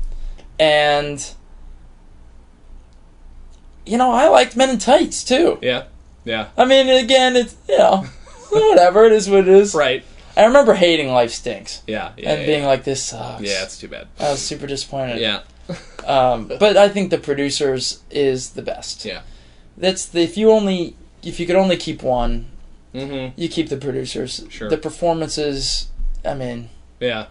I liked Men in Tights too. Yeah. Yeah. I mean, again, it's, whatever, it is what it is. Right. I remember hating Life Stinks. Yeah. And being like, this sucks. Yeah, it's too bad. I was super disappointed. Yeah. But I think The Producers is the best. Yeah. If you could only keep one, you keep The Producers. Sure. The performances, I mean, yeah,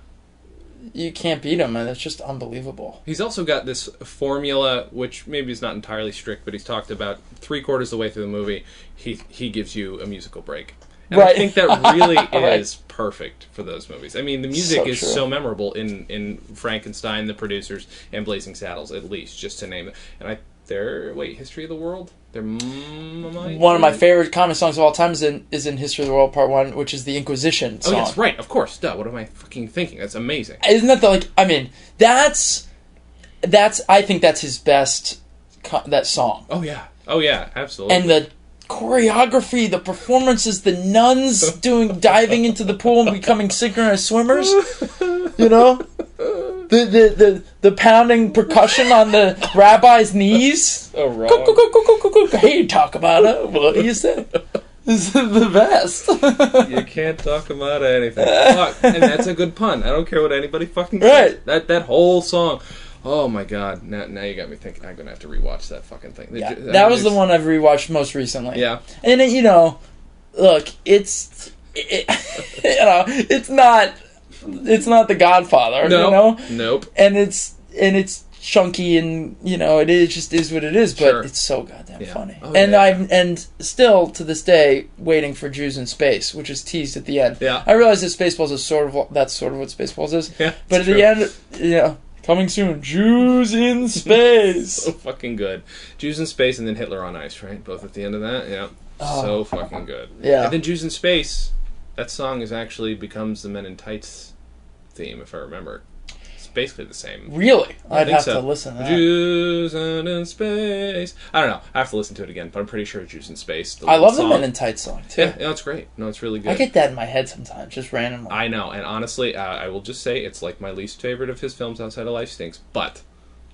you can't beat him, and it's just unbelievable. He's also got this formula, which maybe is not entirely strict, but he's talked about 3/4 of the way through the movie, he gives you a musical break. And I think that really is perfect for those movies. I mean, the music is so memorable in Frankenstein, The Producers, and Blazing Saddles, at least, just to name it. And History of the World? One of my favorite comic songs of all time is in History of the World Part 1, which is the Inquisition song. Oh, yes, right, of course. Duh, what am I fucking thinking? That's amazing. Isn't that I think that's his best, that song. Oh, yeah, absolutely. And the choreography, the performances, the nuns diving into the pool and becoming synchronized swimmers, the pounding percussion on the rabbi's knees. Oh, wrong. Hey, talk about it. What do you say? This is the best. You can't talk about anything. Fuck. And that's a good pun. I don't care what anybody fucking says. Right. That whole song. Oh my god! Now you got me thinking. I'm gonna have to rewatch that fucking thing. Yeah, that was the one I've rewatched most recently. Yeah, and look, it's not The Godfather. Nope. And it's chunky, and it is what it is. But it's so goddamn funny. Oh, and I'm still to this day waiting for Jews in Space, which is teased at the end. Yeah, I realize that Spaceballs is that's sort of what Spaceballs is. Yeah, but at the end, coming soon, Jews in Space. So fucking good. Jews in Space and then Hitler on Ice, right? Both at the end of that. Yeah. So fucking good. Yeah. And then Jews in Space, that song becomes the Men in Tights theme, if I remember. It's basically the same. Really? I'd have to listen to that. Jews in Space. I don't know. I have to listen to it again, but I'm pretty sure Jews in Space. I love the Men in Tights song, too. Yeah, it's great. No, it's really good. I get that in my head sometimes, just randomly. I know, and honestly, I will just say it's like my least favorite of his films outside of Life Stinks, but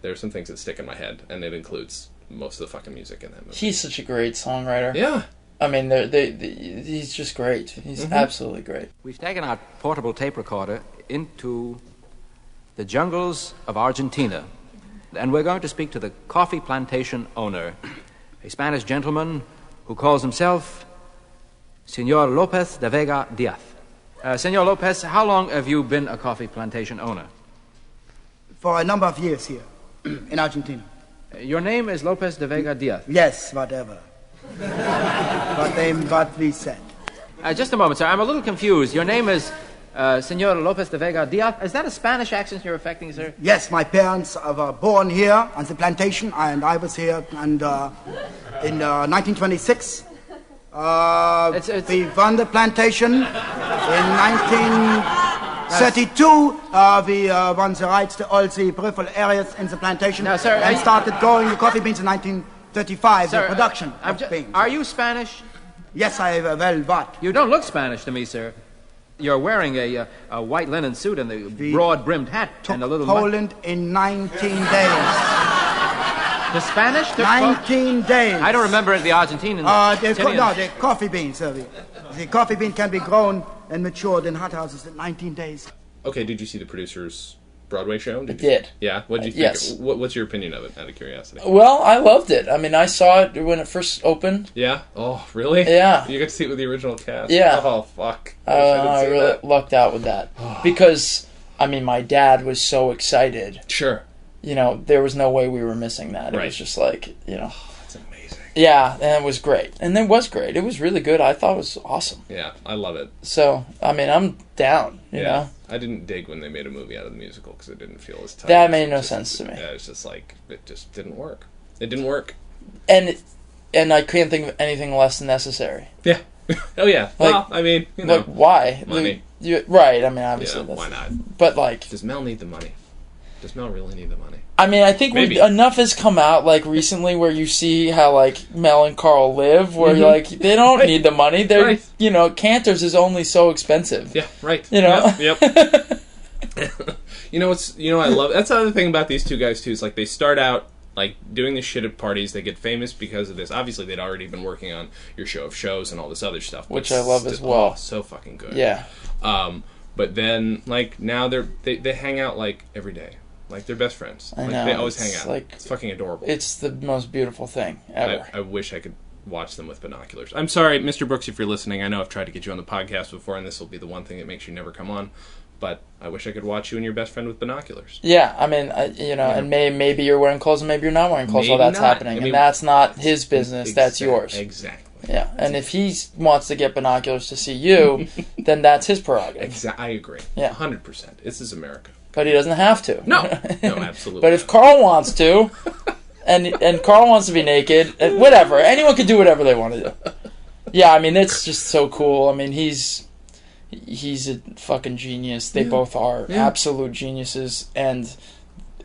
there's some things that stick in my head, and it includes most of the fucking music in that movie. He's such a great songwriter. Yeah. I mean, he's just great. He's absolutely great. We've taken our portable tape recorder into the jungles of Argentina, and we're going to speak to the coffee plantation owner, a Spanish gentleman who calls himself Senor Lopez de Vega Diaz. Senor Lopez, how long have you been a coffee plantation owner? For a number of years here in Argentina. Your name is Lopez de Vega Diaz? Yes, whatever. What we said. Just a moment, sir. I'm a little confused. Your name is Senor Lopez de Vega Diaz. Is that a Spanish accent you're affecting, sir? Yes, my parents were born here on the plantation, and I was here in 1926. We won the plantation. In 1932, we won the rights to all the peripheral areas in the plantation. Now, sir, and started growing the coffee beans in 1935, sir, the production of beans. Are you Spanish? Yes, well, what? You don't look Spanish to me, sir. You're wearing a white linen suit and the broad-brimmed hat and a little... Poland in 19 days. The Spanish took 19 days. I don't remember the Argentinians. The coffee beans. The coffee bean can be grown and matured in hothouses in 19 days. Okay, did you see the producer's Broadway show? I did. Yeah? What did you think? Yes. What's your opinion of it, out of curiosity? Well, I loved it. I mean, I saw it when it first opened. Yeah? Oh, really? Yeah. You got to see it with the original cast? Yeah. Oh, fuck. I really lucked out with that. Because, I mean, my dad was so excited. Sure. You know, there was no way we were missing that. It Right. was just like, you know. That's amazing. Yeah, and it was great. And it was great. It was really good. I thought it was awesome. Yeah, I love it. So, I mean, I'm down, you know. I didn't dig when they made a movie out of the musical because it didn't feel as tight. That made no sense to me. Yeah, it's just like, it just didn't work. It didn't work. And I can't think of anything less than necessary. Yeah. Oh, yeah. Like, well, I mean, you know. Like, why? Money. Right, I mean, obviously. Yeah, why not? But, like... Does Mel need the money? Does Mel really need the money? I mean, I think enough has come out, like, recently where you see how, like, Mel and Carl live, where, like, they don't need the money. They're, you know, Cantor's is only so expensive. Yeah, right. You know? Yep. I love... That's the other thing about these two guys, too, is, like, they start out, like, doing this shit at parties. They get famous because of this. Obviously, they'd already been working on Your Show of Shows and all this other stuff. Which I love as well. Oh, so fucking good. Yeah. But then, like, now they hang out, like, every day. Like, they're best friends. I like, know. They always hang out. Like, it's fucking adorable. It's the most beautiful thing ever. I wish I could watch them with binoculars. I'm sorry, Mr. Brooks, if you're listening. I know I've tried to get you on the podcast before, and this will be the one thing that makes you never come on. But I wish I could watch you and your best friend with binoculars. Yeah, I mean, and maybe you're wearing clothes and maybe you're not wearing clothes while that's happening. And that's not his business, that's yours. Exactly. Yeah, and if he wants to get binoculars to see you, then that's his prerogative. I agree. Yeah. 100%. This is America. But he doesn't have to. No, absolutely. But if Carl wants to, and Carl wants to be naked, whatever. Anyone can do whatever they want to do. Yeah, I mean, it's just so cool. I mean, he's a fucking genius. They both are absolute geniuses, and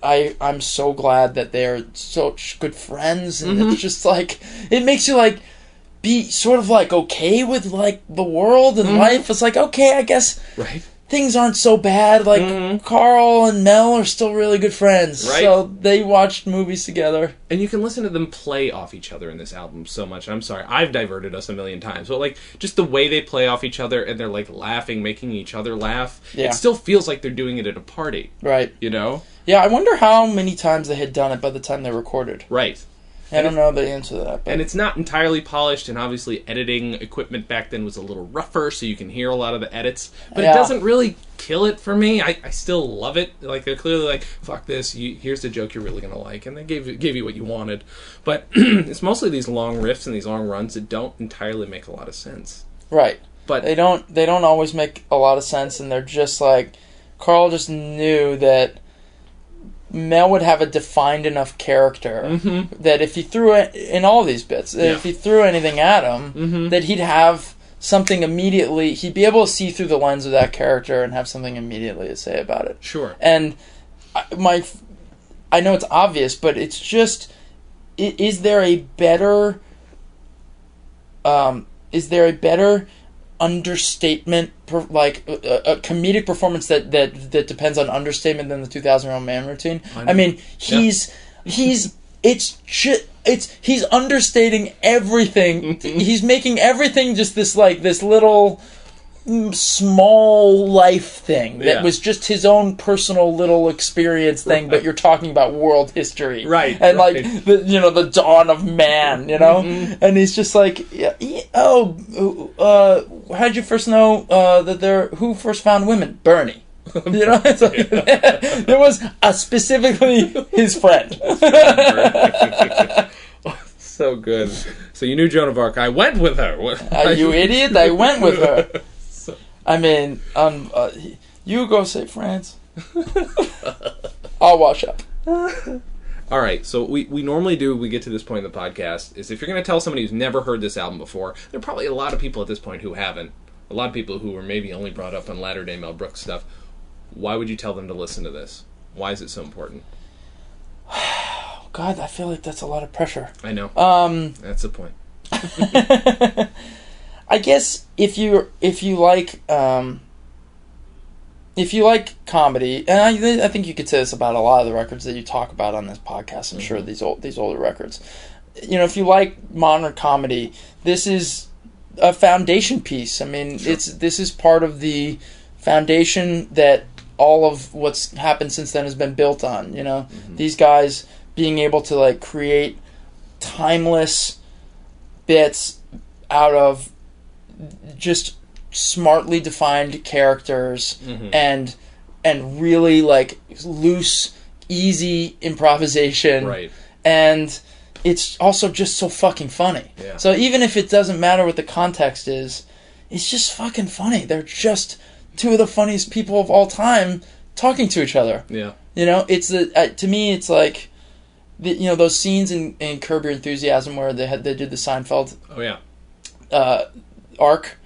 I'm so glad that they're such good friends. And it's just like, it makes you like be sort of like okay with like the world and life. It's like, okay, I guess. Right. Things aren't so bad. Like, Carl and Mel are still really good friends. Right. So they watched movies together. And you can listen to them play off each other in this album so much. I'm sorry, I've diverted us a million times. But, like, just the way they play off each other and they're, like, laughing, making each other laugh. Yeah. It still feels like they're doing it at a party. Right. You know? Yeah, I wonder how many times they had done it by the time they recorded. Right. I don't know the answer to that. But. And it's not entirely polished, and obviously editing equipment back then was a little rougher, so you can hear a lot of the edits. But it doesn't really kill it for me. I still love it. Like, they're clearly like, fuck this, here's the joke you're really going to like, and they gave you what you wanted. But it's mostly these long riffs and these long runs that don't entirely make a lot of sense. Right. But they don't always make a lot of sense, and they're just like, Carl just knew that Mel would have a defined enough character that if he threw it in all these bits, if he threw anything at him, that he'd have something immediately. He'd be able to see through the lens of that character and have something immediately to say about it. Sure. And I know it's obvious, but it's just, is there a better understatement, like a comedic performance that depends on understatement than the 2,000-Year-Old Man routine? I mean, he's understating everything. He's making everything just this little small life thing that was just his own personal little experience thing, but you're talking about world history, right? And like the dawn of man, and he's just like, how'd you first know who first found women? Bernie. It's like, there was specifically his friend. So good. So you knew Joan of Arc. I went with her. You idiot! I went with her. I mean, you go say France. I'll wash up. All right, so we normally do, we get to this point in the podcast, is if you're going to tell somebody who's never heard this album before, there are probably a lot of people at this point who haven't. A lot of people who were maybe only brought up on latter-day Mel Brooks stuff. Why would you tell them to listen to this? Why is it so important? God, I feel like that's a lot of pressure. I know. That's the point. I guess if you like comedy, and I think you could say this about a lot of the records that you talk about on this podcast. I'm sure these older records. If you like modern comedy, this is a foundation piece. I mean, this is part of the foundation that all of what's happened since then has been built on. These guys being able to like create timeless bits out of just smartly defined characters and really like loose, easy improvisation. Right. And it's also just so fucking funny. Yeah. So even if it doesn't matter what the context is, it's just fucking funny. They're just two of the funniest people of all time talking to each other. Yeah. It's to me it's like those scenes in Curb Your Enthusiasm where they did the Seinfeld arc.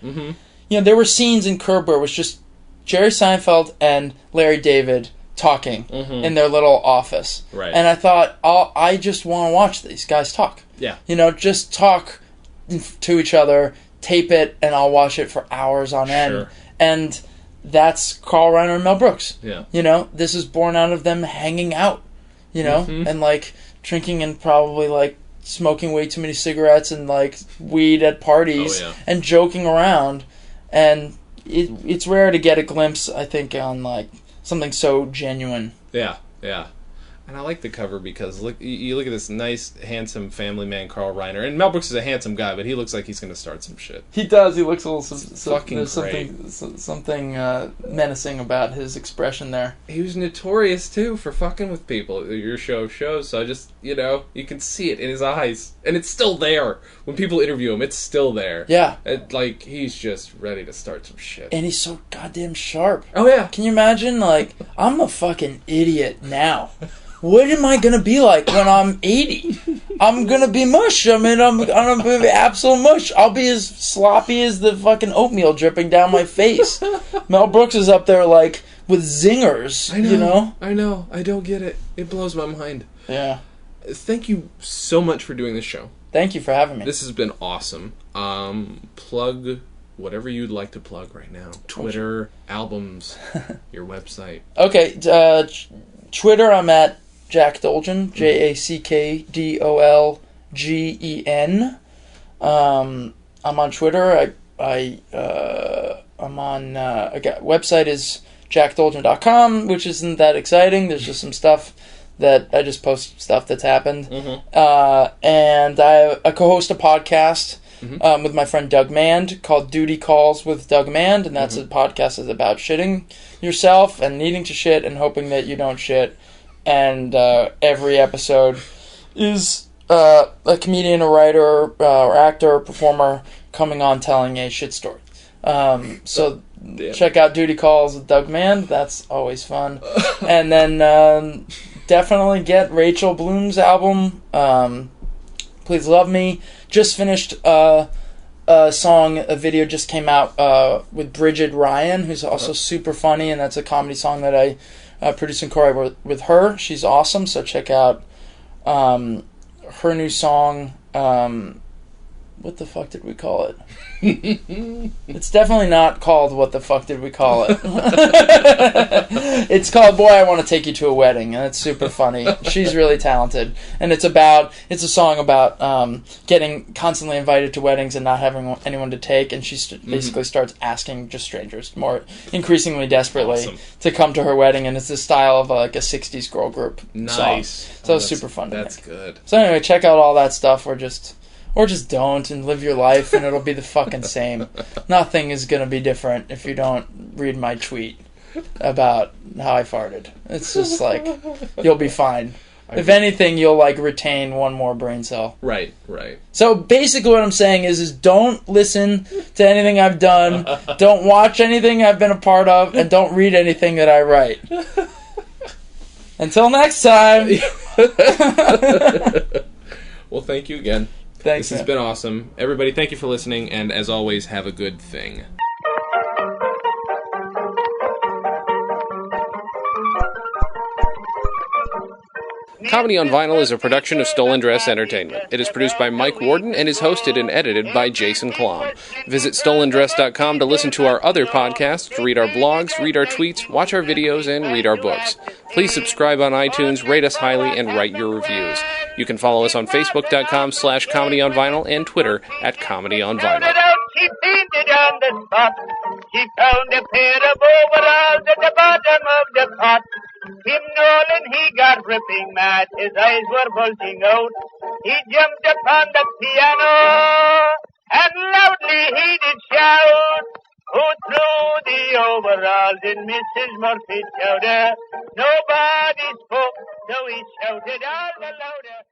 There were scenes in Curb where it was just Jerry Seinfeld and Larry David talking in their little office. Right. And I thought, I just want to watch these guys talk. Yeah. Just talk to each other, tape it, and I'll watch it for hours on end. Sure. And that's Carl Reiner and Mel Brooks. Yeah. This is born out of them hanging out, and like drinking and probably like smoking way too many cigarettes and like weed at parties and joking around. And it's rare to get a glimpse, I think, on like something so genuine. Yeah, yeah. And I like the cover because you look at this nice, handsome family man, Carl Reiner. And Mel Brooks is a handsome guy, but he looks like he's going to start some shit. He does. He looks a little... fucking something menacing about his expression there. He was notorious, too, for fucking with people. Your show shows, so I just, you can see it in his eyes. And it's still there. When people interview him, it's still there. Yeah. He's just ready to start some shit. And he's so goddamn sharp. Oh, yeah. Can you imagine? Like, I'm a fucking idiot now. What am I going to be like when I'm 80? I'm going to be mush. I mean, I'm going to be absolute mush. I'll be as sloppy as the fucking oatmeal dripping down my face. Mel Brooks is up there, like, with zingers, I know. I don't get it. It blows my mind. Yeah. Thank you so much for doing this show. Thank you for having me. This has been awesome. Plug whatever you'd like to plug right now. Twitter, albums, your website. Okay, Twitter, I'm at Jack Dolgen, JackDolgen. I'm on Twitter. I'm on. Website is jackdolgen.com, which isn't that exciting. There's just some stuff that I just post stuff that's happened. And I co-host a podcast with my friend Doug Mand called Duty Calls with Doug Mand, and that's a podcast that's about shitting yourself and needing to shit and hoping that you don't shit. And every episode is a comedian, a writer, or actor, or performer coming on telling a shit story. So check out Duty Calls with Doug Mand. That's always fun. And then definitely get Rachel Bloom's album, Please Love Me. Just finished a video just came out with Bridget Ryan, who's also super funny, and that's a comedy song that I produce and co-write with her. She's awesome, so check out her new song, What the fuck did we call it? It's definitely not called What the Fuck Did We Call It? It's called Boy, I Want to Take You to a Wedding, and it's super funny. She's really talented. And it's a song about getting constantly invited to weddings and not having anyone to take, and she basically starts asking just strangers, more increasingly desperately, to come to her wedding, and it's the style of like a 60s girl group Nice. song. So it's super fun to That's make. good. So anyway, check out all that stuff, or just don't and live your life and it'll be the fucking same. Nothing is going to be different if you don't read my tweet about how I farted. It's just like, you'll be fine. If anything, you'll like retain one more brain cell. Right. So basically what I'm saying is don't listen to anything I've done, don't watch anything I've been a part of, and don't read anything that I write. Until next time. Well, thank you again. Thanks, This has been awesome. Everybody, thank you for listening, and as always, have a good thing. Comedy on Vinyl is a production of Stolen Dress Entertainment. It is produced by Mike Warden and is hosted and edited by Jason Klamm. Visit stolendress.com to listen to our other podcasts, read our blogs, read our tweets, watch our videos, and read our books. Please subscribe on iTunes, rate us highly, and write your reviews. You can follow us on Facebook.com/ComedyOnVinyl and Twitter @ComedyOnVinyl. She painted on the spot. She found a pair of overalls at the bottom of the pot. Tim Nolan, he got ripping mad. His eyes were bulging out. He jumped upon the piano and loudly he did shout. Who threw the overalls in Mrs. Murphy's chowder? Nobody spoke, so he shouted all the louder.